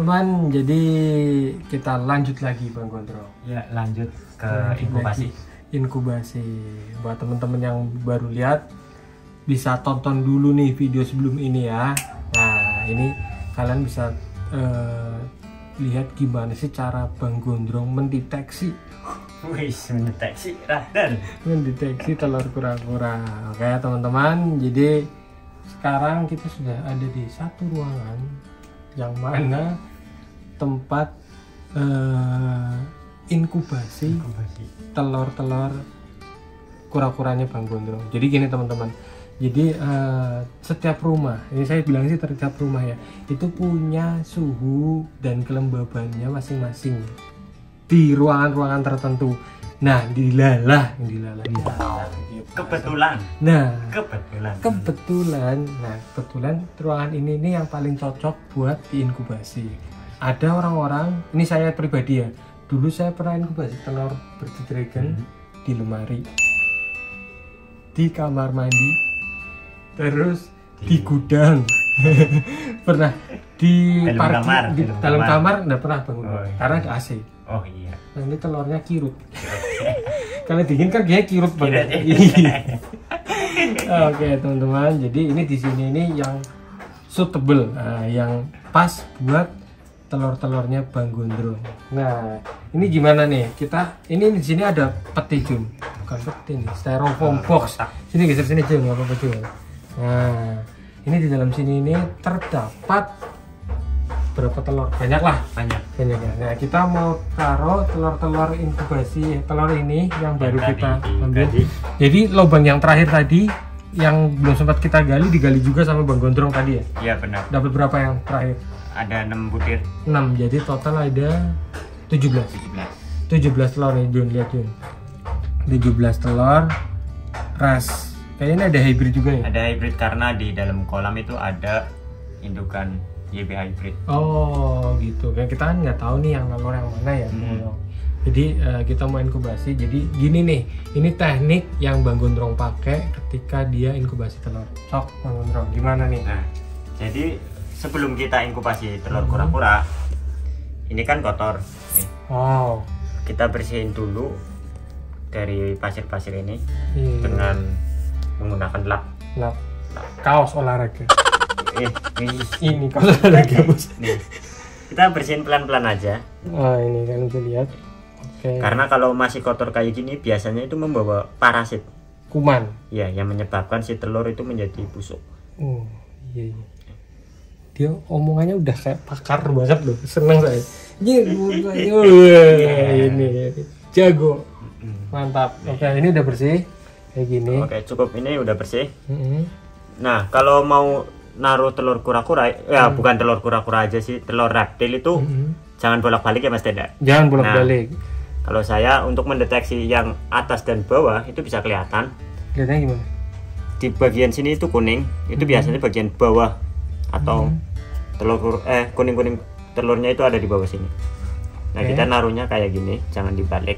teman-teman, jadi kita lanjut lagi Bang Gondrong. Ya, lanjut ke inkubasi. Inkubasi. Buat teman-teman yang baru lihat, bisa tonton dulu nih video sebelum ini ya. Nah, ini kalian bisa lihat gimana sih cara Bang Gondrong mendeteksi. Mendeteksi radar. Mendeteksi telur kura-kura. Oke teman-teman, jadi sekarang kita sudah ada di satu ruangan yang mana tempat inkubasi telur-telur kura-kuranya Bang Gondrong. Jadi gini teman-teman, jadi setiap rumah, ini saya bilang sih setiap rumah ya, itu punya suhu dan kelembabannya masing-masing di ruangan-ruangan tertentu. Nah, dilalah Kebetulan. Nah, kebetulan ruangan ini nih yang paling cocok buat diinkubasi. Ada orang-orang, ini saya pribadi ya, dulu saya pernah inkubasi telur Bird Dragon di lemari, di kamar mandi, terus di gudang, pernah di dalam kamar nggak pernah Bang, karena ada AC. Oh iya. Nanti telurnya kirut. Kalau dingin kan dia kirut banget. Oke teman-teman, jadi ini di sini ini yang suitable, yang pas buat telur-telurnya Bang Gondrong. Nah, ini gimana nih? Ini di sini ada peti Jun, bukan peti nih, styrofoam box. Sini geser sini Jun, nggak apa-apa Jun. Nah, ini di dalam sini ini terdapat berapa telur? Banyak lah. Banyak ya. Nah, kita mau taruh telur-telur inkubasi telur ini yang baru kita ambil. Jadi lubang yang terakhir tadi yang belum sempat kita gali, digali juga sama Bang Gondrong tadi ya? Iya benar. Dapat berapa yang terakhir? Ada 6 butir. 6, jadi total ada 17 telur nih Jun, lihat Jun. 17 telur ras. Kayaknya ada hybrid juga ya? Ada hybrid karena di dalam kolam itu ada indukan YB hybrid. Oh gitu, kan kita kan nggak tahu nih yang telur yang mana ya. Jadi kita mau inkubasi. Jadi gini nih, ini teknik yang Bang Gondrong pakai ketika dia inkubasi telur. Sok Bang Gondrong, gimana nih? Nah, jadi sebelum kita inkubasi telur kura-kura, ini kan kotor. Nih. Wow. Kita bersihin dulu dari pasir-pasir ini dengan menggunakan lap. Kaos olahraga. Ini kaos olahraga bos. Nih, kita bersihin pelan-pelan aja. Oh ini kan bisa lihat. Oke. Karena kalau masih kotor kayak gini, biasanya itu membawa parasit. Kuman. Ya, yang menyebabkan si telur itu menjadi busuk. Oh iya. Dia omongannya udah kayak pakar banget loh, seneng saya. Ini jago, mantap. Oke, ini udah bersih kayak gini. Oke, cukup, ini udah bersih. Nah, kalau mau naruh telur kura-kura, ya bukan telur kura-kura aja sih, telur reptil itu jangan bolak-balik ya Mas Teda. Jangan bolak-balik. Nah, kalau saya untuk mendeteksi yang atas dan bawah itu bisa kelihatan. Kelihatannya gimana? Di bagian sini itu kuning, itu biasanya bagian bawah atau telur kuning-kuning telurnya itu ada di bawah sini. Nah, kita naruhnya kayak gini, jangan dibalik.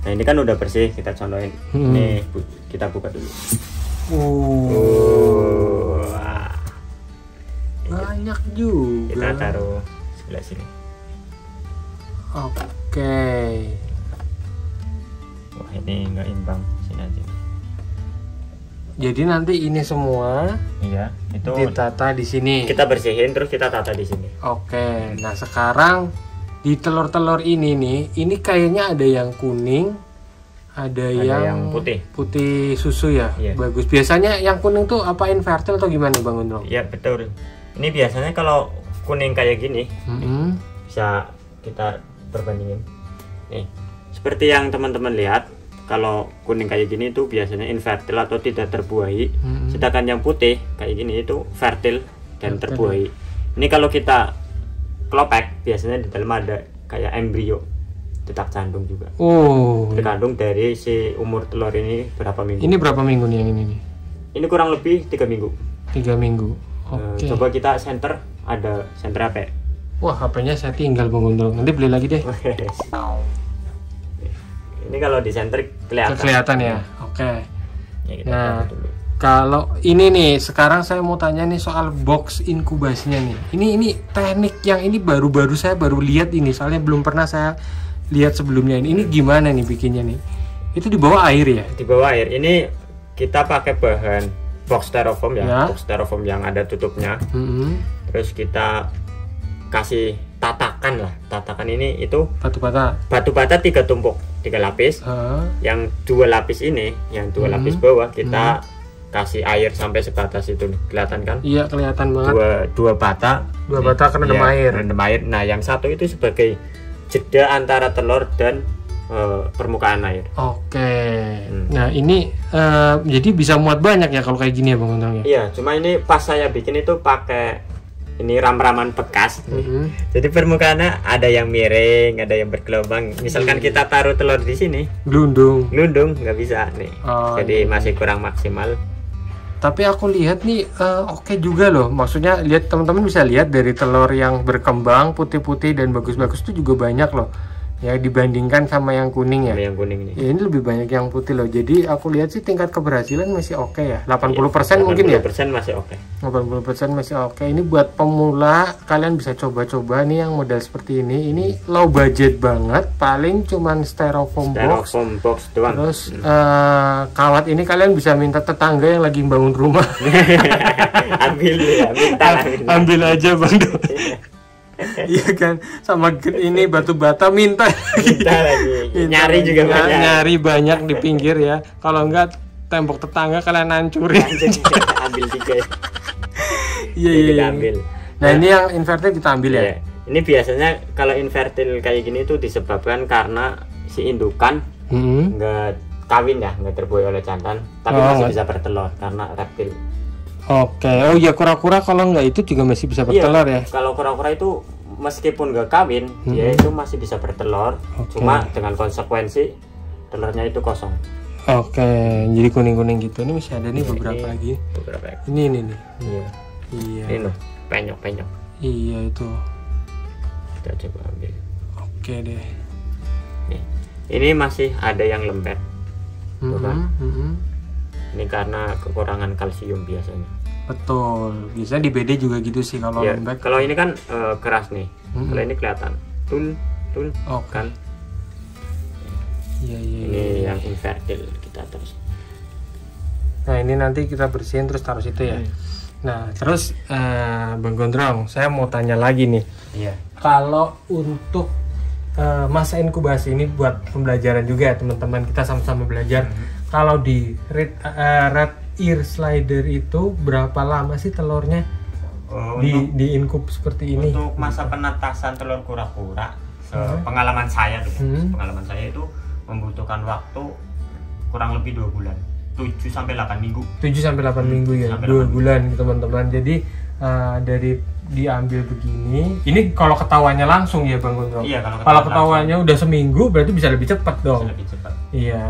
Nah, ini kan udah bersih, kita contohin. Nih, kita buka dulu. Banyak juga. Kita taruh sebelah sini. Oke. Wah, ini nggak imbang, sini aja. Jadi nanti ini semua itu ditata di sini. Kita bersihin terus kita tata di sini. Oke. Nah, sekarang di telur-telur ini nih, ini kayaknya ada yang kuning, ada yang putih susu ya. Bagus. Biasanya yang kuning tuh apa infertil atau gimana Bang Gondrong? Iya betul. Ini biasanya kalau kuning kayak gini, bisa kita perbandingin. Nih, seperti yang teman-teman lihat, kalau kuning kayak gini itu biasanya infertil atau tidak terbuahi. Sedangkan yang putih kayak gini itu fertil dan terbuahi. Ini kalau kita kelopek, biasanya di dalam ada kayak embrio detak jantung juga. Tergantung dari si umur telur ini berapa minggu. Ini berapa minggu nih yang ini nih? Ini kurang lebih 3 minggu. 3 minggu. Oke. Coba kita center, ada center HP. Wah, HP-nya saya tinggal Bang Gondrong. Nanti beli lagi deh. Ini kalau di center kelihatan. Ya. Oke. Ya, kita dulu. Kalau ini nih, sekarang saya mau tanya nih soal box inkubasinya nih. Ini teknik yang ini baru saya baru lihat ini, soalnya belum pernah saya lihat sebelumnya ini. Ini gimana nih bikinnya nih? Itu di bawah air ya? Di bawah air. Ini kita pakai bahan box styrofoam ya. Box styrofoam yang ada tutupnya. Terus kita kasih tatakan lah. Tatakan ini itu batu bata 3 tumpuk, 3 lapis. Yang 2 lapis ini, yang 2 lapis bawah kita kasih air sampai sebatas itu, kelihatan kan? Iya, kelihatan banget. Dua bata kerendam air. Kerendam air. Nah, yang satu itu sebagai jeda antara telur dan permukaan air. Oke. Nah, ini jadi bisa muat banyak ya kalau kayak gini ya Bang Gondrong ya? Iya, cuma ini pas saya bikin itu pakai ini ram-raman bekas. Jadi permukaannya ada yang miring, ada yang bergelombang. Misalkan kita taruh telur di sini, glundung nggak bisa nih. Jadi masih kurang maksimal. Tapi aku lihat nih oke juga loh. Maksudnya lihat, teman-teman bisa lihat dari telur yang berkembang putih-putih dan bagus-bagus itu juga banyak loh. Ya dibandingkan sama yang kuning ya. Yang kuning nih. Ya, ini lebih banyak yang putih loh. Jadi aku lihat sih tingkat keberhasilan masih oke ya. 80% mungkin ya. 80% masih oke. 80% masih oke. Ini buat pemula, kalian bisa coba-coba nih yang model seperti ini. Ini low budget banget, paling cuman styrofoam box doang. Terus kawat ini kalian bisa minta tetangga yang lagi bangun rumah. ambil aja Bang Do. Iya kan, sama ini batu bata minta lagi. Nyari juga banyak. Nyari banyak di pinggir ya. Kalau enggak tembok tetangga kalian hancurin. Ambil 3 ya. Iya. Ambil. Nah, ini yang invertil kita ambil ya. Iya. Ini biasanya kalau invertil kayak gini itu disebabkan karena si indukan nggak kawin ya, nggak terbuai oleh jantan, tapi masih bisa bertelur karena reptil. Oke, oh ya kura-kura kalau nggak itu juga masih bisa bertelur ya? Kalau kura-kura itu meskipun nggak kawin, dia itu masih bisa bertelur, cuma dengan konsekuensi telurnya itu kosong. Oke, jadi kuning-kuning gitu. Ini masih ada nih beberapa lagi. Ini nih. Iya. Ini loh, penyok. Iya itu. Kita coba ambil. Oke deh. Nih, ini masih ada yang lembek. Ini karena kekurangan kalsium biasanya. Betul, bisa di BD juga gitu sih kalau lembek. Kalau ini kan keras nih, kalau ini kelihatan tul kan. Iya. Ini yang invertil kita terus. Nah ini nanti kita bersihin terus taruh situ ya. Nah terus Bang Gondrong, saya mau tanya lagi nih. Iya. Kalau untuk masa inkubasi ini buat pembelajaran juga ya teman-teman, kita sama-sama belajar. Kalau di red ear slider itu berapa lama sih telurnya di inkub seperti ini? Untuk masa penetasan telur kura-kura, pengalaman saya tuh, pengalaman saya itu membutuhkan waktu kurang lebih 2 bulan, 7-8 minggu. 7-8 minggu ya, 2 bulan teman-teman. Jadi dari diambil begini, ini kalau ketahuannya langsung ya Bang Gondrong. Iya, kalau ketahuannya udah seminggu berarti bisa lebih cepat dong. Bisa lebih cepat. Iya.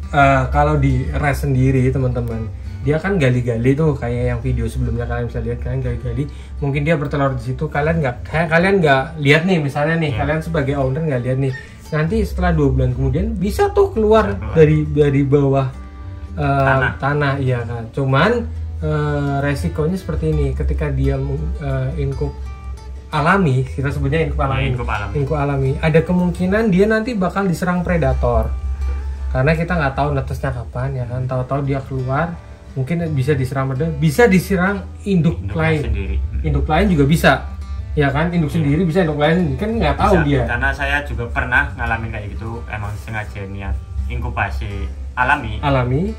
Nah, kalau di res sendiri teman-teman, dia kan gali-gali tuh kayak yang video sebelumnya kalian bisa lihat, kalian gali-gali. Mungkin dia bertelur di situ, kalian nggak lihat nih misalnya nih, kalian sebagai owner nggak lihat nih. Nanti setelah 2 bulan kemudian bisa tuh keluar dari bawah tanah, iya kan. Cuman resikonya seperti ini, ketika dia inkub alami, kita sebutnya inkub alami, ada kemungkinan dia nanti bakal diserang predator. Karena kita nggak tahu netesnya kapan ya kan, tahu-tahu dia keluar mungkin bisa diserang predator, bisa diserang induk lain sendiri. Induk lain juga bisa ya kan, induk sendiri bisa, induk lain kan nggak tahu dia. Karena saya juga pernah ngalamin kayak gitu, emang sengaja niat inkubasi alami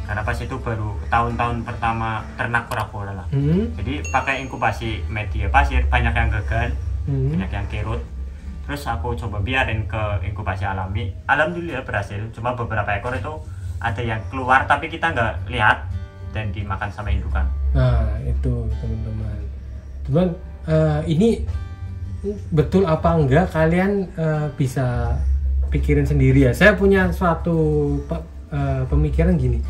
karena pas itu baru tahun-tahun pertama ternak kura-kura lah. Jadi pakai inkubasi media pasir, banyak yang gagal, banyak yang kerut. Terus aku coba biarin ke inkubasi alami, alhamdulillah berhasil. Cuma beberapa ekor itu ada yang keluar tapi kita nggak lihat dan dimakan sama indukan. Nah itu teman-teman. Cuman ini betul apa enggak, kalian bisa pikirin sendiri ya. Saya punya suatu pemikiran gini,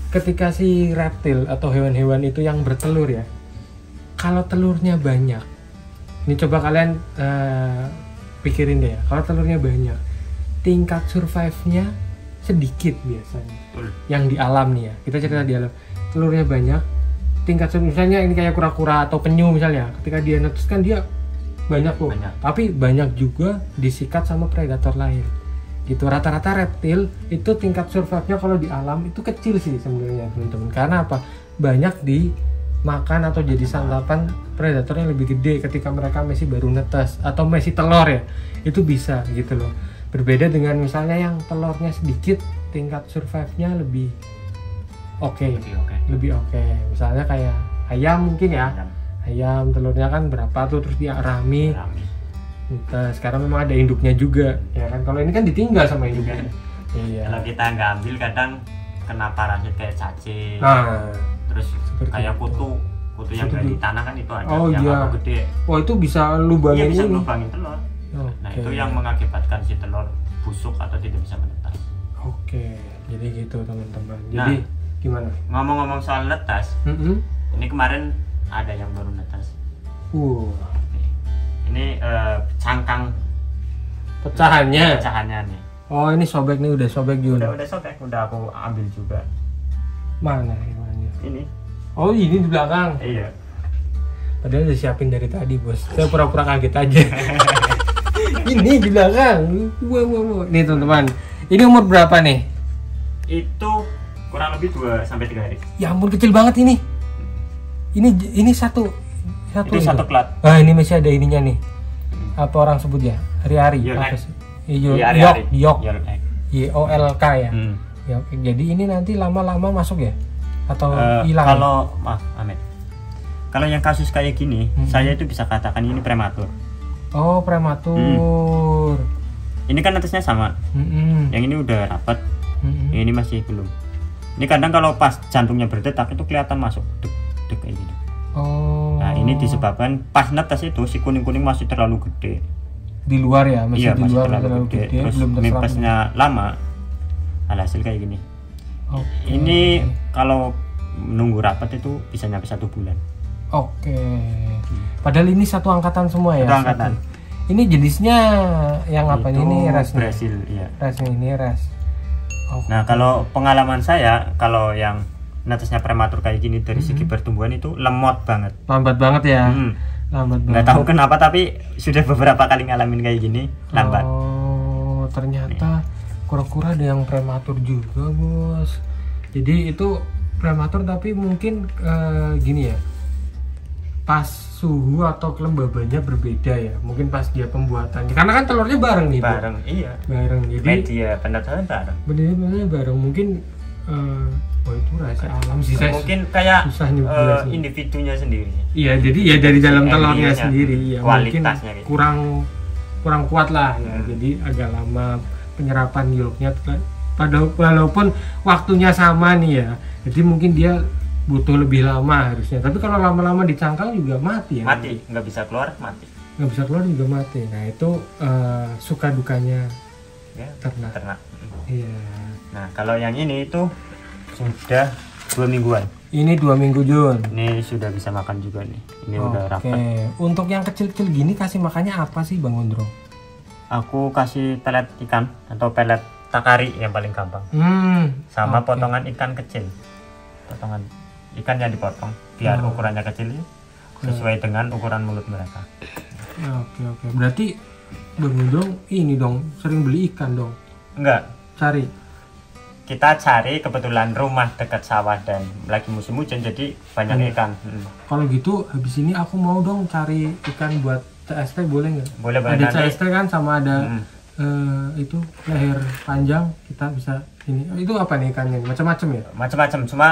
ketika si reptil atau hewan-hewan itu yang bertelur ya, kalau telurnya banyak, ini coba kalian pikirin deh ya, kalau telurnya banyak, tingkat survive-nya sedikit biasanya. Yang di alam nih ya, kita cerita di alam, telurnya banyak, tingkat misalnya ini kayak kura-kura atau penyu misalnya, ketika dia netes kan dia banyak kok, tapi banyak juga disikat sama predator lain gitu. Rata-rata reptil itu tingkat survive-nya kalau di alam itu kecil sih sebenarnya teman-teman, karena apa, banyak dimakan atau jadi santapan predator yang lebih gede ketika mereka masih baru netes atau masih telur ya, itu bisa gitu loh. Berbeda dengan misalnya yang telurnya sedikit, tingkat survive-nya lebih oke. Misalnya kayak ayam mungkin ya, ayam telurnya kan berapa tuh, terus dia rami. Nah, sekarang memang ada induknya juga ya kan, kalau ini kan ditinggal sama induknya. Iya. Kalau kita nggak ambil kadang kena parasit kayak cacing. Terus kayak kutu yang ada di tanah kan itu ada yang agak gede. Oh itu bisa lubangin bisa ini. lubangin telur. Nah itu yang mengakibatkan si telur busuk atau tidak bisa menetas. Oke, jadi gitu teman-teman. Jadi gimana? Ngomong-ngomong soal netas, ini kemarin ada yang baru netas. Ini cangkang pecahannya nih. Oh ini sobek nih, udah sobek juga. Udah sobek, udah aku ambil juga. Mana? Ini. Oh ini di belakang. Iya. Padahal udah siapin dari tadi bos. Saya pura-pura kaget aja. Ini di belakang. Wow. Nih teman-teman. Ini umur berapa nih? Itu kurang lebih 2-3 hari. Ya ampun kecil banget ini. Ini satu kelat. Ini masih ada ininya nih. Apa orang sebut ya? Hari-hari. YOLK ya. Jadi ini nanti lama-lama masuk ya? Atau hilang? Kalau Ahmed, kalau yang kasus kayak gini, saya itu bisa katakan ini prematur. Oh prematur. Ini kan netasnya sama. Yang ini udah rapat, yang ini masih belum. Ini kadang kalau pas jantungnya berdetak itu kelihatan masuk deg kayak gini. Nah ini disebabkan pas netes itu si kuning-kuning masih terlalu gede. Di luar ya, masih di luar terlalu gede. Terus nipasnya lama, alhasil kayak gini. Ini kalau nunggu rapat itu bisa nyampe 1 bulan. Padahal ini satu angkatan semua ya. Satu angkatan. Ini jenisnya yang apa ini? Res Brasil, iya. Res ini res. Nah kalau pengalaman saya, kalau yang netesnya prematur kayak gini dari segi pertumbuhan itu lemot banget. Lambat banget ya. Lambat banget. Nggak tahu kenapa tapi sudah beberapa kali ngalamin kayak gini lambat. Ternyata kura-kura ada yang prematur juga bos. Jadi itu prematur tapi mungkin gini ya, pas suhu atau kelembabannya berbeda ya, mungkin pas dia pembuatannya, karena kan telurnya bareng nih bareng. Iya bareng, jadi media pendapatan bareng, bener-bener bareng. Mungkin itu rahasia alam sih, mungkin kayak individunya sendiri. Iya, jadi ya dari dalam telurnya sendiri ya, mungkin gitu. kurang kuat lah ya. Jadi agak lama penyerapan yolknya, walaupun waktunya sama nih ya, jadi mungkin dia butuh lebih lama harusnya. Tapi kalau lama-lama dicangkang juga mati ya. Mati, nggak bisa keluar mati. Nggak bisa keluar juga mati. Nah itu suka dukanya ya, ternak. Iya. Nah kalau yang ini itu sudah 2 mingguan. Ini 2 minggu Jun. Ini sudah bisa makan juga nih. Ini udah rapat. Untuk yang kecil-kecil gini kasih makannya apa sih Bang Gondrong? Aku kasih pelet ikan atau pelet takari yang paling gampang. Sama potongan ikan kecil. Potongan ikan yang dipotong biar ukurannya kecil sesuai dengan ukuran mulut mereka. Oke. Berarti Bang Gondrong ini dong sering beli ikan dong? Enggak. Kita cari kebetulan rumah dekat sawah dan lagi musim hujan jadi banyak ikan. Kalau gitu habis ini aku mau dong cari ikan buat CST, boleh nggak? Boleh. Ada CST kan sama ada itu leher panjang, kita bisa ini. Itu apa nih ikannya? Macam-macam ya? Macam-macam. Cuma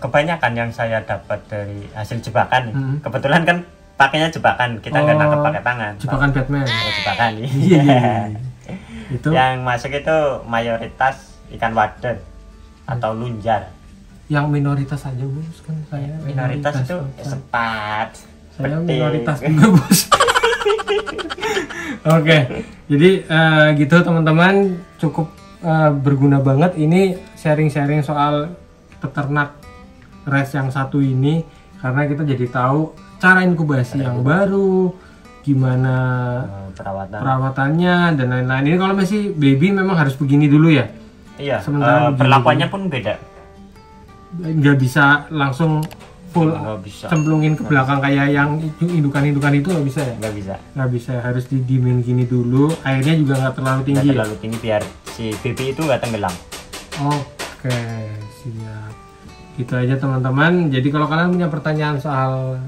kebanyakan yang saya dapat dari hasil jebakan. Kebetulan kan pakainya jebakan, kita nggak nangkep pakai tangan. Jebakan Batman. Jebakan. Itu. Yang masuk itu mayoritas ikan wader atau lunjar. Yang minoritas aja bos, kan saya minoritas itu sepat. Saya minoritas juga bos. Oke, jadi gitu teman-teman, cukup berguna banget ini sharing-sharing soal peternak res yang satu ini, karena kita jadi tahu cara inkubasi yang baru, gimana perawatannya dan lain-lain. Ini kalau masih baby memang harus begini dulu ya. Iya. Sementara Perlakuannya pun beda. Nggak bisa langsung full Nggak bisa. cemplungin ke belakang kayak yang indukan-indukan itu nggak bisa ya? Nggak bisa, harus didiemin gini dulu. Airnya juga nggak terlalu tinggi. Nggak terlalu tinggi biar si baby itu nggak tenggelam. Oke, siap. Gitu aja teman-teman. Jadi kalau kalian punya pertanyaan soal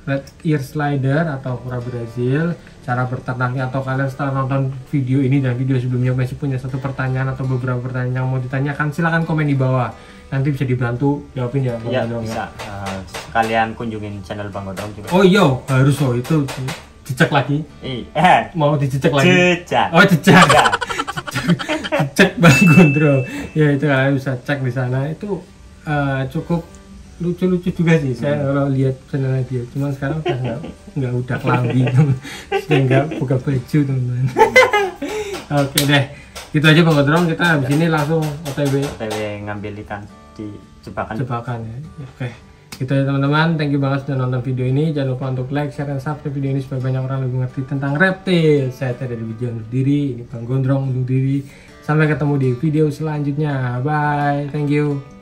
red ear slider atau kura Brazil, cara berternaknya, atau kalian setelah nonton video ini dan video sebelumnya masih punya satu pertanyaan atau beberapa pertanyaan yang mau ditanyakan, silahkan komen di bawah. Nanti bisa dibantu jawabin ya. Iya, bisa. Kalian kunjungin channel Bang Gondrong juga. Oh iya, harus itu dicek lagi. Mau dicek lagi. Jejak. Oh, jejak. Cek Bang Gondrong. Ya itu kalian bisa cek di sana. Itu cukup lucu-lucu juga sih saya kalau lihat channelnya dia. Cuma sekarang udah udah kelambi, sudah nggak buka baju teman-teman. Oke deh, gitu aja Bang Gondrong. Kita habis ini langsung OTW ngambil ikan di jebakan ya. Oke, gitu ya teman-teman. Thank you banget sudah nonton video ini. Jangan lupa untuk like, share, dan subscribe video ini supaya banyak orang lebih mengerti tentang reptil. Saya dari video undur diri. Ini Bang Gondrong undur diri. Sampai ketemu di video selanjutnya. Bye. Thank you.